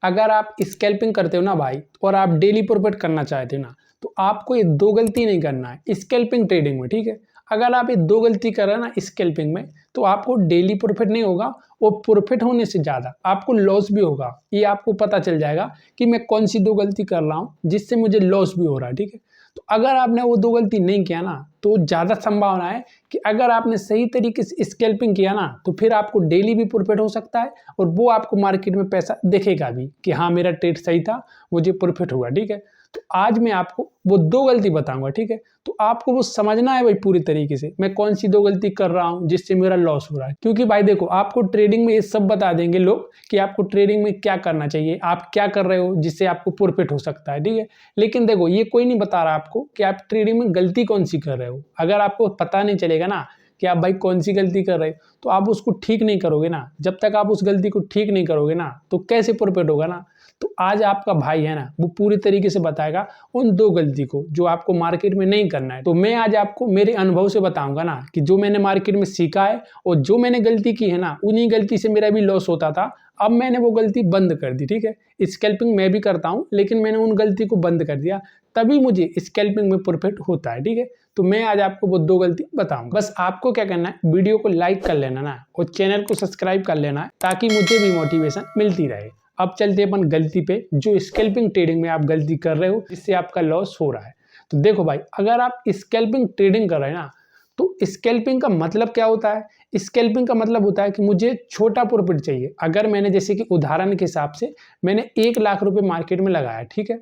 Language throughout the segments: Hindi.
अगर आप स्कैल्पिंग करते हो ना भाई और आप डेली प्रॉफिट करना चाहते हो ना, तो आपको ये दो गलती नहीं करना है स्कैल्पिंग ट्रेडिंग में, ठीक है। अगर आप ये दो गलती कर रहे हैं ना स्कैल्पिंग में, तो आपको डेली प्रॉफिट नहीं होगा और प्रॉफिट होने से ज़्यादा आपको लॉस भी होगा। ये आपको पता चल जाएगा कि मैं कौन सी दो गलती कर रहा हूँ जिससे मुझे लॉस भी हो रहा है, ठीक है। तो अगर आपने वो दो गलती नहीं किया ना, तो ज़्यादा संभावना है कि अगर आपने सही तरीके से स्कैल्पिंग किया ना, तो फिर आपको डेली भी प्रॉफिट हो सकता है और वो आपको मार्केट में पैसा दिखेगा भी कि हाँ मेरा ट्रेड सही था, मुझे प्रॉफिट हुआ, ठीक है। तो आज मैं आपको वो दो गलती बताऊंगा, ठीक है। तो आपको वो समझना है भाई पूरी तरीके से मैं कौन सी दो गलती कर रहा हूँ जिससे मेरा लॉस हो रहा है। क्योंकि भाई देखो, आपको ट्रेडिंग में ये सब बता देंगे लोग कि आपको ट्रेडिंग में क्या करना चाहिए, आप क्या कर रहे हो जिससे आपको प्रॉफिट हो सकता है, ठीक है। लेकिन देखो, ये कोई नहीं बता रहा आपको कि आप ट्रेडिंग में गलती कौन सी कर रहे हो। अगर आपको पता नहीं चलेगा ना कि आप भाई कौन सी गलती कर रहे हो, तो आप उसको ठीक नहीं करोगे ना। जब तक आप उस गलती को ठीक नहीं करोगे ना, तो कैसे प्रॉफिट होगा ना। तो आज आपका भाई है ना, वो पूरी तरीके से बताएगा उन दो गलती को जो आपको मार्केट में नहीं करना है। तो मैं आज आपको मेरे अनुभव से बताऊंगा ना कि जो मैंने मार्केट में सीखा है और जो मैंने गलती की है ना, उन्हीं गलती से मेरा भी लॉस होता था। अब मैंने वो गलती बंद कर दी, ठीक है। स्कैल्पिंग मैं भी करता हूँ, लेकिन मैंने उन गलती को बंद कर दिया, तभी मुझे स्कैल्पिंग में प्रॉफिट होता है, ठीक है। तो मैं आज आपको वो दो गलती बताऊंगा। बस आपको क्या करना है, वीडियो को लाइक कर लेना ना और चैनल को सब्सक्राइब कर लेना है, ताकि मुझे भी मोटिवेशन मिलती रहे। अब चलते अपन गलती पे, जो स्कैल्पिंग ट्रेडिंग में आप गलती कर रहे हो जिससे आपका लॉस हो रहा है। तो देखो भाई, अगर आप स्कैल्पिंग ट्रेडिंग कर रहे हैं ना, तो स्कैल्पिंग का मतलब क्या होता है। स्कैल्पिंग का मतलब होता है कि मुझे छोटा प्रॉफिट चाहिए। अगर मैंने, जैसे कि उदाहरण के हिसाब से मैंने 1 लाख रुपए मार्केट में लगाया, ठीक है।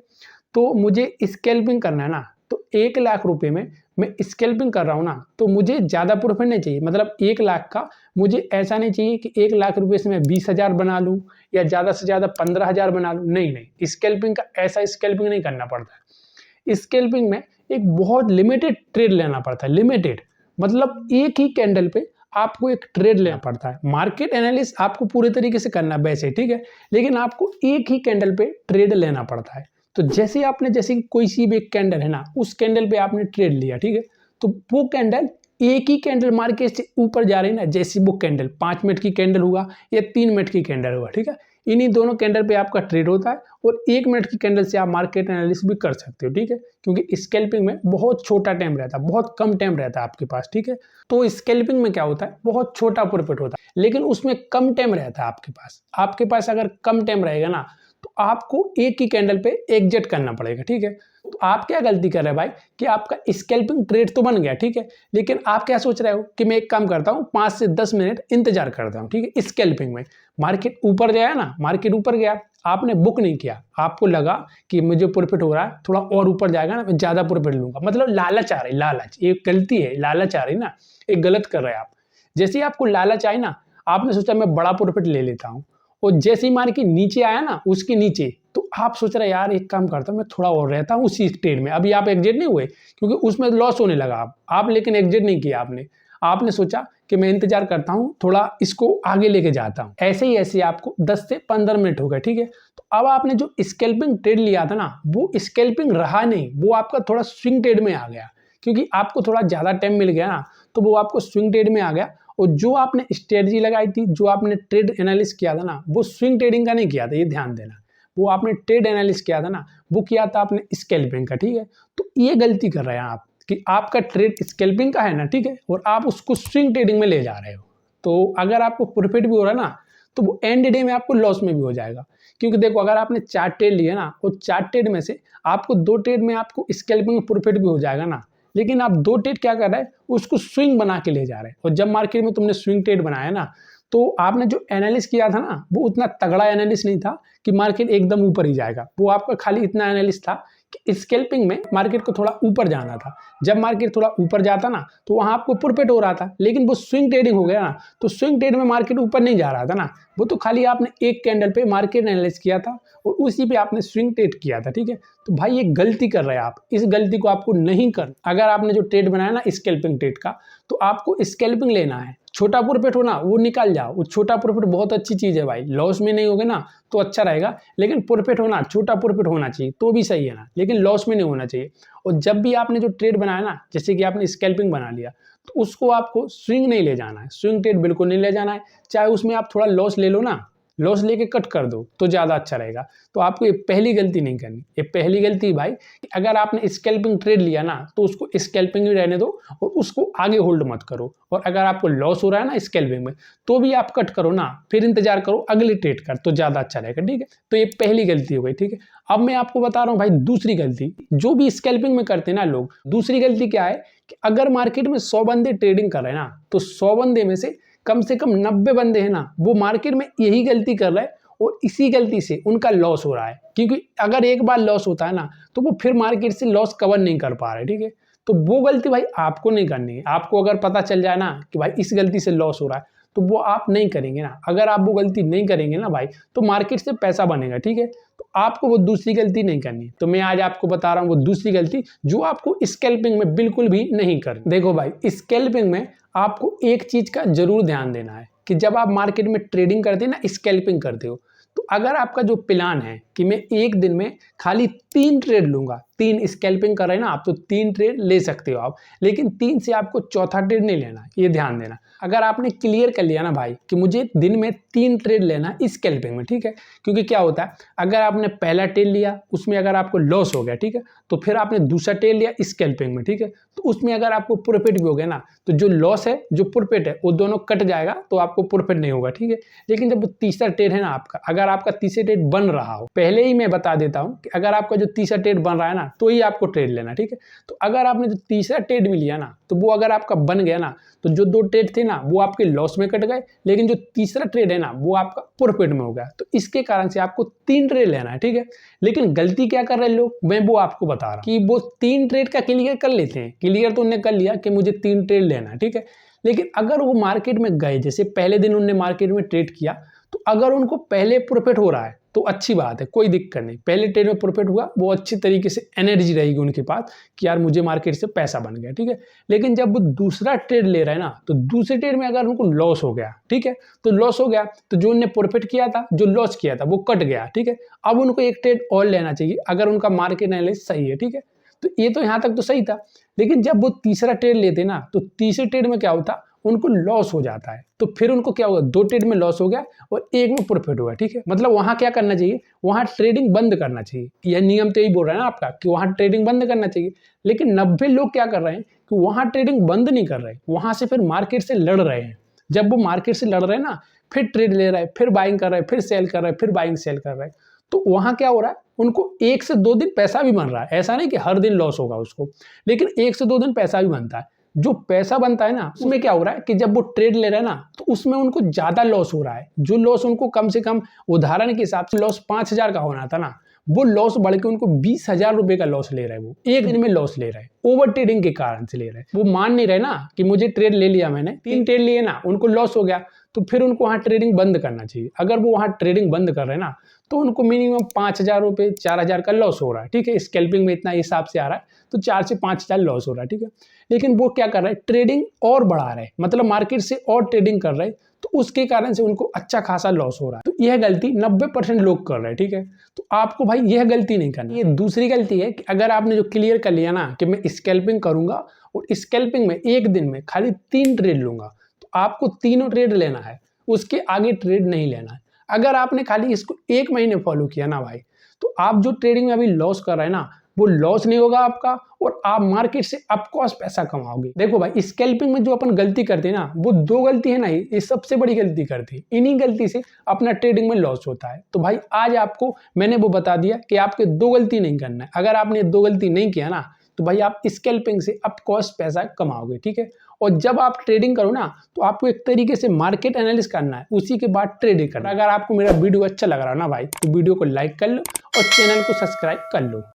तो मुझे स्कैल्पिंग करना है ना, तो 1 लाख रुपए में मैं स्कैल्पिंग कर रहा हूँ ना, तो मुझे ज़्यादा प्रॉफिट नहीं चाहिए। मतलब 1 लाख का मुझे ऐसा नहीं चाहिए कि 1 लाख रुपए से मैं 20,000 बना लूँ या ज़्यादा से ज़्यादा 15,000 बना लूँ। नहीं नहीं, स्कैल्पिंग का ऐसा स्कैल्पिंग नहीं करना पड़ता है। स्कैल्पिंग में एक बहुत लिमिटेड ट्रेड लेना पड़ता है। लिमिटेड मतलब एक ही कैंडल पे आपको एक ट्रेड लेना पड़ता है। मार्केट एनालिसिस आपको पूरे तरीके से करना है वैसे, ठीक है, लेकिन आपको एक ही कैंडल पे ट्रेड लेना पड़ता है। तो जैसे आपने, जैसे कोई सी भी एक कैंडल है ना, उस कैंडल पे आपने ट्रेड लिया, ठीक है। तो वो कैंडल, एक ही कैंडल मार्केट से ऊपर जा रही है ना, जैसे वो कैंडल 5 मिनट की कैंडल हुआ या 3 मिनट की कैंडल हुआ, ठीक है। इन्हीं दोनों कैंडल पे आपका ट्रेड होता है और 1 मिनट की कैंडल से आप मार्केट एनालिसिस भी कर सकते हो, ठीक है। क्योंकि स्कैल्पिंग में बहुत छोटा टाइम रहता है, बहुत कम टाइम रहता है आपके पास, ठीक है। तो स्कैल्पिंग में क्या होता है, बहुत छोटा प्रॉफिट होता है, लेकिन उसमें कम टाइम रहता है आपके पास। आपके पास अगर कम टाइम रहेगा ना, तो आपको एक ही कैंडल पे एग्जिट करना पड़ेगा, ठीक है। तो आप क्या गलती कर रहे हैं भाई कि आपका स्कैल्पिंग ट्रेड तो बन गया, ठीक है, लेकिन आप क्या सोच रहे हो कि मैं एक काम करता हूँ, 5 से 10 मिनट इंतजार करता हूँ, ठीक है। स्कैल्पिंग में मार्केट ऊपर गया ना, मार्केट ऊपर गया, आपने बुक नहीं किया, आपको लगा कि मुझे प्रॉफिट हो रहा है, थोड़ा और ऊपर जाएगा ना, मैं ज्यादा प्रॉफिट लूंगा। मतलब लालच आ रही, लालच एक गलती है, लालच आ रही ना, एक गलत कर रहे हैं आप। जैसे ही आपको लालच आई ना, आपने सोचा मैं बड़ा प्रॉफिट ले लेता हूँ, और जैसे ही मार्केट नीचे आया ना, उसके नीचे, तो आप सोच रहे यार एक काम करता हूँ, मैं थोड़ा और रहता हूँ उसी ट्रेड में। अभी आप एग्जिट नहीं हुए क्योंकि उसमें लॉस होने लगा। आप लेकिन एग्जिट नहीं किया आपने। आपने सोचा कि मैं इंतजार करता हूँ, थोड़ा इसको आगे लेके जाता हूँ। ऐसे ही ऐसे आपको 10 से 15 मिनट हो गए, ठीक है। तो अब आपने जो स्कैल्पिंग ट्रेड लिया था ना, वो स्कैल्पिंग रहा नहीं, वो आपका थोड़ा स्विंग ट्रेड में आ गया। क्योंकि आपको थोड़ा ज्यादा टाइम मिल गया ना, तो वो आपको स्विंग ट्रेड में आ गया। और जो आपने स्ट्रेटजी लगाई थी, जो आपने ट्रेड एनालिस किया था ना, वो स्विंग ट्रेडिंग का नहीं किया था, ये ध्यान देना। वो आपने ट्रेड एनालिस किया था ना, वो किया था आपने स्कैल्पिंग का, ठीक है। तो ये गलती कर रहे हैं आप कि आपका ट्रेड स्कैल्पिंग का है ना, ठीक है, और आप उसको स्विंग ट्रेडिंग में ले जा रहे हो। तो अगर आपको प्रॉफिट भी हो रहा है ना, तो वो एंड डे में आपको लॉस में भी हो जाएगा। क्योंकि देखो, अगर आपने 4 ट्रेड लिए ना, और 4 ट्रेड में से आपको 2 ट्रेड में आपको स्कैल्पिंग में प्रॉफिट भी हो जाएगा ना, लेकिन आप 2 ट्रेड क्या कर रहे हैं, उसको स्विंग बना के ले जा रहे हैं। और जब मार्केट में तुमने स्विंग ट्रेड बनाया ना, तो आपने जो एनालिस किया था ना, वो उतना तगड़ा एनालिस नहीं था कि मार्केट एकदम ऊपर ही जाएगा। वो आपका खाली इतना एनालिस था कि स्कैल्पिंग में मार्केट को थोड़ा ऊपर जाना था। जब मार्केट थोड़ा ऊपर जाता ना, तो वहां आपको प्रॉफिट हो रहा था। लेकिन वो स्विंग ट्रेडिंग हो गया ना, तो स्विंग ट्रेड में मार्केट ऊपर नहीं जा रहा था ना, वो तो खाली आपने एक कैंडल पे मार्केट एनालिस किया था और उसी पे आपने स्विंग ट्रेड किया था, ठीक है। तो भाई ये गलती कर रहे हैं आप, इस गलती को आपको नहीं कर। अगर आपने जो ट्रेड बनाया ना स्कैल्पिंग ट्रेड का, तो आपको स्कैल्पिंग लेना है। छोटा प्रॉफिट होना वो निकाल जाओ, वो छोटा प्रॉफिट बहुत अच्छी चीज है भाई। लॉस में नहीं होगे ना तो अच्छा रहेगा, लेकिन प्रॉफिट होना, छोटा प्रॉफिट होना चाहिए तो भी सही है ना, लेकिन लॉस में नहीं होना चाहिए। और जब भी आपने जो ट्रेड बनाया ना, जैसे कि आपने स्कैल्पिंग बना लिया, तो उसको आपको स्विंग नहीं ले जाना है, स्विंग ट्रेड बिल्कुल नहीं ले जाना है। चाहे उसमें आप थोड़ा लॉस ले लो ना, लॉस लेके कट कर दो तो ज़्यादा अच्छा रहेगा। तो आपको ये पहली गलती नहीं करनी। ये पहली गलती भाई कि अगर आपने स्कैल्पिंग ट्रेड लिया ना तो उसको स्कैल्पिंग ही रहने दो और उसको आगे होल्ड मत करो। और अगर आपको लॉस हो रहा है ना स्कैल्पिंग में तो भी आप कट करो ना, फिर इंतजार करो अगली ट्रेड कर तो ज़्यादा अच्छा रहेगा, ठीक है। तो ये पहली गलती हो गई, ठीक है। अब मैं आपको बता रहा हूँ भाई दूसरी गलती जो भी स्कैल्पिंग में करते हैं ना लोग। दूसरी गलती क्या है कि अगर मार्केट में 100 बंदे ट्रेडिंग कर रहे हैं ना तो 100 बंदे में से कम 90 बंदे हैं ना वो मार्केट में यही गलती कर रहे हैं और इसी गलती से उनका लॉस हो रहा है। क्योंकि अगर एक बार लॉस होता है ना तो वो फिर मार्केट से लॉस कवर नहीं कर पा रहे, ठीक है। तो वो गलती भाई आपको नहीं करनी है। आपको अगर पता चल जाए ना कि भाई इस गलती से लॉस हो रहा है तो वो आप नहीं करेंगे ना। अगर आप वो गलती नहीं करेंगे ना भाई तो मार्केट से पैसा बनेगा, ठीक है। तो आपको वो दूसरी गलती नहीं करनी। तो मैं आज आपको बता रहा हूँ वो दूसरी गलती जो आपको स्कैल्पिंग में बिल्कुल भी नहीं करनी। देखो भाई स्कैल्पिंग में आपको एक चीज का जरूर ध्यान देना है कि जब आप मार्केट में ट्रेडिंग करते हैं ना स्कैल्पिंग करते हो तो अगर आपका जो प्लान है कि मैं एक दिन में खाली 3 ट्रेड लूंगा, 3 स्कैल्पिंग कर रहे हैं ना आप तो 3 ट्रेड ले सकते हो आप, लेकिन 3 से आपको चौथा ट्रेड नहीं लेना, ये ध्यान देना। अगर आपने क्लियर कर लिया ना भाई कि मुझे दिन में 3 ट्रेड लेना है स्कैल्पिंग में, ठीक है। क्योंकि क्या होता है अगर आपने पहला ट्रेड लिया उसमें अगर आपको लॉस हो गया, ठीक है, तो फिर आपने दूसरा ट्रेड लिया स्कैल्पिंग में, ठीक है, तो उसमें अगर आपको प्रॉफिट भी हो गया ना तो जो लॉस है जो प्रॉफिट है वो दोनों कट जाएगा तो आपको प्रॉफिट नहीं होगा, ठीक है। लेकिन जब तीसरा ट्रेड है ना आपका, अगर आपका तीसरा ट्रेड बन रहा हो, पहले ही मैं बता देता हूं कि अगर आपका जो तीसरा ट्रेड बन रहा है ना तो ही आपको ट्रेड लेना, ठीक है। तो अगर आपने जो तीसरा ट्रेड भी लिया ना तो वो अगर आपका बन गया ना तो जो 2 ट्रेड थे ना वो आपके लॉस में कट गए, लेकिन जो तीसरा ट्रेड है ना वो आपका प्रॉफिट में हो गया। तो इसके कारण से आपको 3 ट्रेड लेना है, ठीक है। लेकिन गलती क्या कर रहे हैं लोग, मैं वो आपको बता रहा हूं कि वो 3 ट्रेड का क्लियर कर लेते हैं। क्लियर तो उन्होंने कर लिया कि मुझे 3 ट्रेड लेना है, ठीक है। लेकिन अगर वो मार्केट में गए, जैसे पहले दिन उन्होंने मार्केट में ट्रेड किया तो अगर उनको पहले प्रॉफिट हो रहा है तो अच्छी बात है, कोई दिक्कत नहीं। पहले ट्रेड में प्रॉफिट हुआ वो अच्छी तरीके से एनर्जी रहेगी उनके पास कि यार मुझे मार्केट से पैसा बन गया, ठीक है। लेकिन जब वो दूसरा ट्रेड ले रहा है ना तो दूसरे ट्रेड में अगर उनको लॉस हो गया, ठीक है, तो लॉस हो गया तो जो उन्होंने प्रॉफिट किया था, जो लॉस किया था वो कट गया, ठीक है। अब उनको एक ट्रेड और लेना चाहिए अगर उनका मार्केट एनालिसिस सही है, ठीक है। तो ये तो यहाँ तक तो सही था, लेकिन जब वो तीसरा ट्रेड लेते ना तो तीसरे ट्रेड में क्या होता उनको लॉस हो जाता है। तो फिर उनको क्या होगा, 2 ट्रेड में लॉस हो गया और एक में प्रॉफिट हुआ, ठीक है। मतलब वहां क्या करना चाहिए, वहां ट्रेडिंग बंद करना चाहिए। यह नियम तो यही बोल रहा है ना आपका कि वहां ट्रेडिंग बंद करना चाहिए। लेकिन 90 लोग क्या कर रहे हैं कि वहां ट्रेडिंग बंद नहीं कर रहे, वहां से फिर मार्केट से लड़ रहे हैं। जब वो मार्केट से लड़ रहे हैं ना फिर ट्रेड ले रहे हैं, फिर बाइंग कर रहे हैं, फिर सेल कर रहे हैं, फिर बाइंग सेल कर रहे हैं। तो वहां क्या हो रहा है, उनको 1 से 2 दिन पैसा भी बन रहा है। ऐसा नहीं कि हर दिन लॉस होगा उसको, लेकिन 1 से 2 दिन पैसा भी बनता है। जो पैसा बनता है ना उसमें क्या हो रहा है कि जब वो ट्रेड ले रहा है ना तो उसमें उनको ज्यादा लॉस हो रहा है। जो लॉस उनको कम से कम उदाहरण के हिसाब से लॉस 5,000 का होना था ना, वो लॉस बढ़ के उनको 20,000 रुपए का लॉस ले रहा है। वो एक दिन में लॉस ले रहा है, ओवर ट्रेडिंग के कारण से ले रहा है। वो मान नहीं रहे ना कि मुझे ट्रेड ले लिया, मैंने 3 ट्रेड लिए ना, उनको लॉस हो गया तो फिर उनको वहां ट्रेडिंग बंद करना चाहिए। अगर वो वहां ट्रेडिंग बंद कर रहे हैं ना तो उनको मिनिमम 5,000 रुपए 4,000 का लॉस हो रहा है, ठीक है। स्कैल्पिंग में इतना हिसाब से आ रहा है तो 4 से 5,000 लॉस हो रहा है, ठीक है। लेकिन वो क्या कर रहे हैं, ट्रेडिंग और बढ़ा रहे हैं, मतलब मार्केट से और ट्रेडिंग कर रहे हैं तो उसके कारण से उनको अच्छा खासा लॉस हो रहा है। तो यह गलती 90% लोग कर रहे हैं, ठीक है। तो आपको भाई यह गलती नहीं करनी। ये दूसरी गलती है कि अगर आपने जो क्लियर कर लिया ना कि मैं स्कैल्पिंग करूंगा और स्कैल्पिंग में एक दिन में खाली 3 ट्रेड लूंगा तो आपको तीनों ट्रेड लेना है, उसके आगे ट्रेड नहीं लेना है। अगर आपने खाली इसको 1 महीने फॉलो किया ना भाई तो आप जो ट्रेडिंग में अभी लॉस कर रहे हैं ना वो लॉस नहीं होगा आपका और आप मार्केट से अपकॉस पैसा कमाओगे। देखो भाई स्कैल्पिंग में जो अपन गलती करते हैं ना वो 2 गलती है ना, ये सबसे बड़ी गलती करती है। इन्हीं गलती से अपना ट्रेडिंग में लॉस होता है। तो भाई आज आपको मैंने वो बता दिया कि आपके 2 गलती नहीं करना है। अगर आपने 2 गलती नहीं किया ना तो भाई आप स्कैल्पिंग से अपकॉस पैसा कमाओगे, ठीक है। और जब आप ट्रेडिंग करो ना तो आपको एक तरीके से मार्केट एनालिसिस करना है, उसी के बाद ट्रेडिंग करना है। अगर आपको मेरा वीडियो अच्छा लग रहा है ना भाई तो वीडियो को लाइक कर लो और चैनल को सब्सक्राइब कर लो।